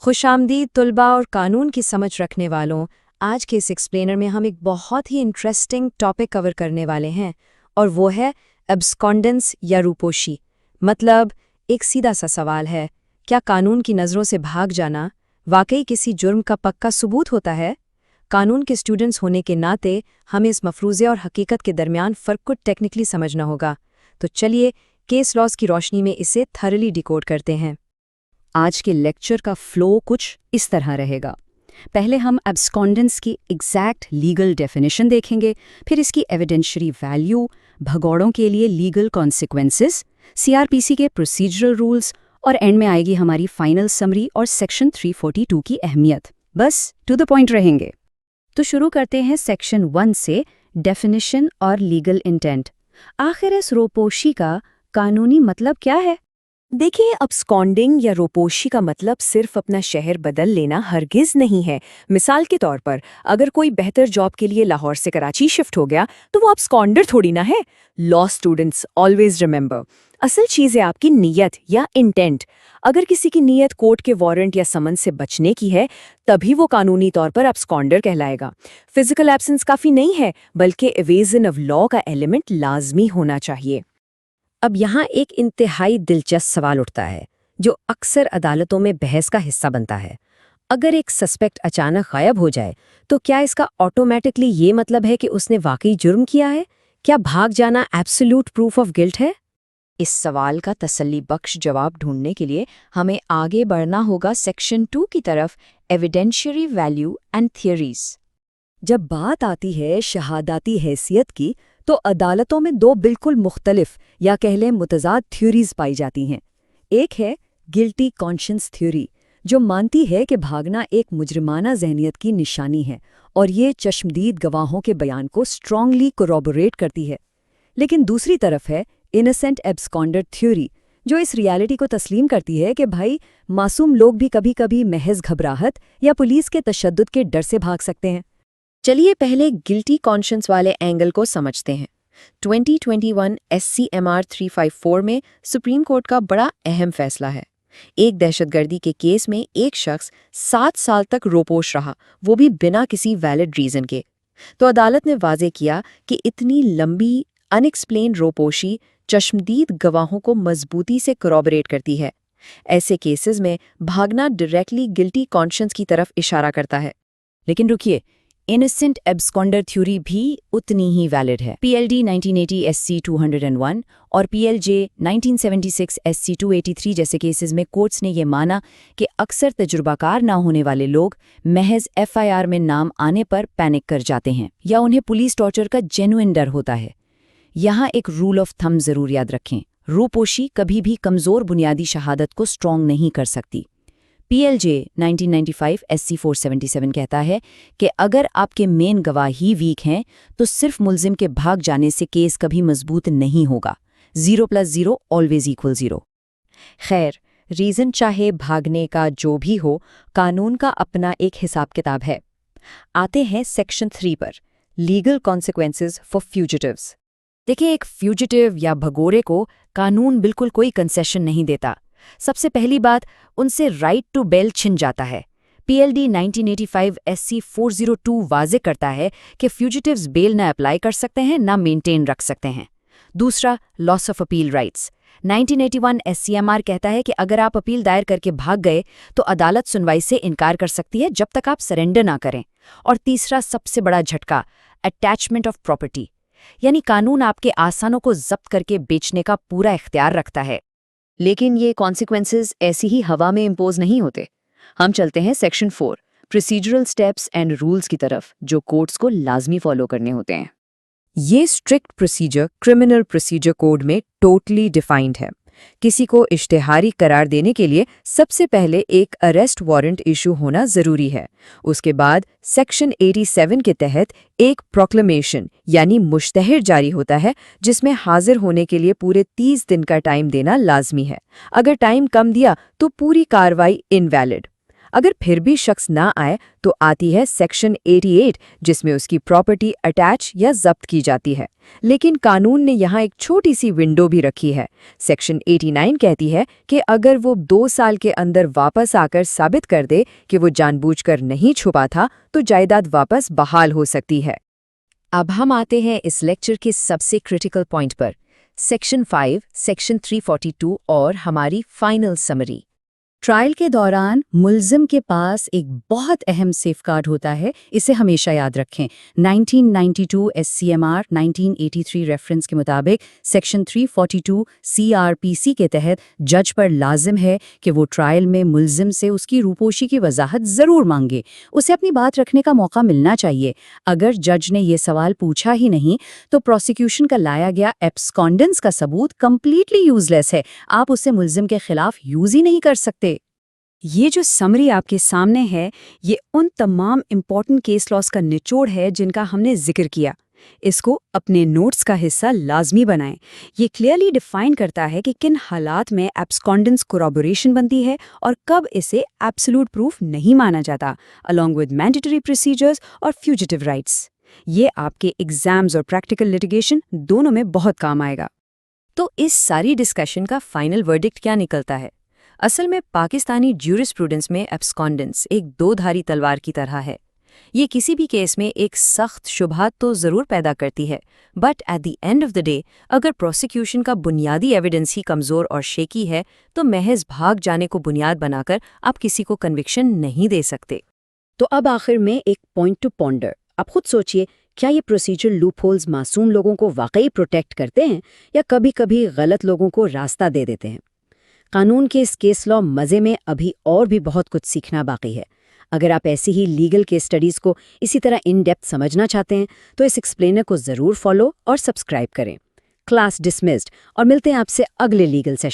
खुश आमदीद तलबा और कानून की समझ रखने वालों। आज के इस एक्सप्लेनर में हम एक बहुत ही इंटरेस्टिंग टॉपिक कवर करने वाले हैं और वो है एब्सकॉन्डेंस या रूपोशी। मतलब एक सीधा सा सवाल है, क्या कानून की नज़रों से भाग जाना वाकई किसी जुर्म का पक्का सबूत होता है? कानून के स्टूडेंट्स होने के नाते हमें इस मफरूज़े और हकीकत के दरमियान फ़र्क को टेक्निकली समझना होगा। तो चलिए केस लॉज की रोशनी में इसे थरली डिकोड करते हैं। आज के लेक्चर का फ्लो कुछ इस तरह रहेगा। पहले हम एब्सकॉन्डेंस की एग्जैक्ट लीगल डेफिनेशन देखेंगे, फिर इसकी एविडेंशियरी वैल्यू, भगौड़ों के लिए लीगल कॉन्सिक्वेंसेस, सीआरपीसी के प्रोसीजरल रूल्स और एंड में आएगी हमारी फाइनल समरी और सेक्शन 342 की अहमियत। बस टू द पॉइंट रहेंगे। तो शुरू करते हैं सेक्शन 1 से, डेफिनेशन और लीगल इंटेंट। आखिर इस रोपोशी का कानूनी मतलब क्या है? देखिए, अब्सकॉन्डिंग या रोपोशी का मतलब सिर्फ अपना शहर बदल लेना हरगिज नहीं है। मिसाल के तौर पर अगर कोई बेहतर जॉब के लिए लाहौर से कराची शिफ्ट हो गया तो वो अब्सकॉन्डर थोड़ी ना है। लॉ स्टूडेंट्स ऑलवेज रिमेंबर, असल चीज़ है आपकी नीयत या इंटेंट। अगर किसी की नीयत कोर्ट के वारंट या समन से बचने की है तभी वो कानूनी तौर पर अब्सकॉन्डर कहलाएगा। फिजिकल एब्सेंस काफ़ी नहीं है, बल्कि एवेजन ऑफ लॉ का एलिमेंट लाजमी होना चाहिए। अब यहाँ एक इंतहाई दिलचस्प सवाल उठता है जो अक्सर अदालतों में बहस का हिस्सा बनता है। अगर एक सस्पेक्ट अचानक गायब हो जाए तो क्या इसका ऑटोमेटिकली ये मतलब है कि उसने वाकई जुर्म किया है? क्या भाग जाना एब्सोल्यूट प्रूफ ऑफ गिल्ट है? इस सवाल का तसल्ली बख्श जवाब ढूंढने के लिए हमें आगे बढ़ना होगा सेक्शन 2 की तरफ, एविडेंशियरी वैल्यू एंड थियरीज। जब बात आती है शहादाती हैसियत की तो अदालतों में दो बिल्कुल मुख्तलिफ या कह लें मुतज़ाद थ्योरीज पाई जाती हैं। एक है गिल्टी कॉन्शियंस थ्योरी, जो मानती है कि भागना एक मुजरिमाना जहनियत की निशानी है और ये चश्मदीद गवाहों के बयान को स्ट्रांगली कोरॉबोरेट करती है। लेकिन दूसरी तरफ है इनोसेंट एब्सकॉन्डर थ्योरी, जो इस रियलिटी को तस्लीम करती है कि भाई मासूम लोग भी कभी कभी महज घबराहट या पुलिस के तशद्दुद के डर से भाग सकते हैं। चलिए पहले गिल्टी कॉन्शियंस वाले एंगल को समझते हैं। 2021 SCMR 354 में सुप्रीम कोर्ट का बड़ा अहम फैसला है। एक दहशतगर्दी के केस में एक शख्स 7 साल तक रोपोश रहा, वो भी बिना किसी वैलिड रीजन के। तो अदालत ने वाजे किया कि इतनी लंबी अनएक्सप्लेन रोपोशी चश्मदीद गवाहों को मजबूती से कोरॉबोरेट करती है। ऐसे केसेस में भागना डायरेक्टली गिल्टी कॉन्शियंस की तरफ इशारा करता है। लेकिन रुकिए, इनोसेंट एब्सकॉन्डर थ्योरी भी उतनी ही वैलिड है। PLD 1980 SC 201 और PLJ 1976 SC 283 जैसे केसेस में कोर्ट्स ने ये माना कि अक्सर तजुर्बाकार ना होने वाले लोग महज FIR में नाम आने पर पैनिक कर जाते हैं या उन्हें पुलिस टॉर्चर का जेन्युइन डर होता है। यहाँ एक रूल ऑफ थंब जरूर याद रखें, रोपोशी कभी भी कमज़ोर बुनियादी शहादत को स्ट्रॉन्ग नहीं कर सकती। PLJ 1995 SC 477 कहता है कि अगर आपके मेन गवाह ही वीक हैं तो सिर्फ मुल्जिम के भाग जाने से केस कभी मजबूत नहीं होगा। 0 + 0 ऑलवेज इक्वल 0। खैर, रीज़न चाहे भागने का जो भी हो, कानून का अपना एक हिसाब किताब है। आते हैं सेक्शन 3 पर, लीगल कॉन्सिक्वेंसेस फॉर फ्यूजिटिव्स। देखिए, एक फ्यूजिटिव या भगोरे को कानून बिल्कुल कोई कंसेशन नहीं देता। सबसे पहली बात, उनसे राइट टू बेल छिन जाता है। PLD 1985 SC 402 वाज़े करता है कि फ्यूजिटिव्स बेल न अप्लाई कर सकते हैं ना मेंटेन रख सकते हैं। दूसरा, loss of appeal rights. 1981 SCMR कहता है कि अगर आप अपील दायर करके भाग गए तो अदालत सुनवाई से इनकार कर सकती है जब तक आप सरेंडर ना करें। और तीसरा सबसे बड़ा झटका, अटैचमेंट ऑफ प्रॉपर्टी, यानी कानून आपके आसानों को जब्त करके बेचने का पूरा इख्तियार रखता है। लेकिन ये कॉन्सिक्वेंसेस ऐसी ही हवा में इम्पोज नहीं होते। हम चलते हैं section 4, procedural steps and rules की तरफ, जो कोर्ट्स को लाजमी फॉलो करने होते हैं। ये strict procedure criminal procedure code में टोटली डिफाइंड है। किसी को इश्तेहारी करार देने के लिए सबसे पहले एक अरेस्ट वारंट इशू होना ज़रूरी है। उसके बाद सेक्शन 87 के तहत एक प्रोक्लेमेशन यानी मुश्तहर जारी होता है, जिसमें हाजिर होने के लिए पूरे 30 दिन का टाइम देना लाजमी है। अगर टाइम कम दिया तो पूरी कार्रवाई इनवैलिड। अगर फिर भी शख्स ना आए तो आती है सेक्शन 88, जिसमें उसकी प्रॉपर्टी अटैच या जब्त की जाती है। लेकिन कानून ने यहाँ एक छोटी सी विंडो भी रखी है। सेक्शन 89 कहती है कि अगर वो 2 साल के अंदर वापस आकर साबित कर दे कि वो जानबूझकर नहीं छुपा था, तो जायदाद वापस बहाल हो सकती है। अब हम आते हैं इस लेक्चर के सबसे क्रिटिकल पॉइंट पर, सेक्शन 5, सेक्शन 342 और हमारी फाइनल समरी। ट्रायल के दौरान मुल्जिम के पास एक बहुत अहम सेफगार्ड होता है, इसे हमेशा याद रखें। 1992 SCMR 1983 रेफरेंस के मुताबिक सेक्शन 342 CRPC के तहत जज पर लाजिम है कि वो ट्रायल में मुल्जिम से उसकी रूपोशी की वजाहत ज़रूर मांगे, उसे अपनी बात रखने का मौका मिलना चाहिए। अगर जज ने ये सवाल पूछा ही नहीं तो प्रोसिक्यूशन का लाया गया एब्सकॉन्डेंस का सबूत कंप्लीटली यूजलेस है, आप उसे मुल्जिम के खिलाफ यूज ही नहीं कर सकते। ये जो समरी आपके सामने है, ये उन तमाम इम्पॉर्टेंट केस लॉस का निचोड़ है जिनका हमने जिक्र किया। इसको अपने नोट्स का हिस्सा लाजमी बनाएं। ये क्लियरली डिफाइन करता है कि किन हालात में एब्सकॉन्डेंस कोरॉबोरेशन बनती है और कब इसे एब्सोल्यूट प्रूफ नहीं माना जाता, अलॉन्ग विद मैंडेटरी प्रोसीजर्स और फ्यूजिटिव राइट्स। ये आपके एग्जाम्स और प्रैक्टिकल लिटिगेशन दोनों में बहुत काम आएगा। तो इस सारी डिस्कशन का फाइनल वर्डिक्ट क्या निकलता है? असल में पाकिस्तानी ज्यूरिस्प्रूडेंस में एब्सकॉन्डेंस एक दो-धारी तलवार की तरह है। ये किसी भी केस में एक सख्त शुबहात तो ज़रूर पैदा करती है, but at the end of the day अगर प्रोसिक्यूशन का बुनियादी एविडेंस ही कमज़ोर और शेकी है तो महज भाग जाने को बुनियाद बनाकर आप किसी को कन्विक्शन नहीं दे सकते। तो अब आखिर में एक पॉइंट टू पॉन्डर। आप खुद सोचिए, क्या ये प्रोसीजर लूपहोल्स मासूम लोगों को वाकई प्रोटेक्ट करते हैं या कभी-कभी गलत लोगों को रास्ता दे देते हैं? कानून के इस केस लॉ मज़े में अभी और भी बहुत कुछ सीखना बाकी है। अगर आप ऐसी ही लीगल केस स्टडीज़ को इसी तरह इन डेप्थ समझना चाहते हैं तो इस एक्सप्लेनर को ज़रूर फॉलो और सब्सक्राइब करें। क्लास डिसमिस्ड, और मिलते हैं आपसे अगले लीगल सेशन।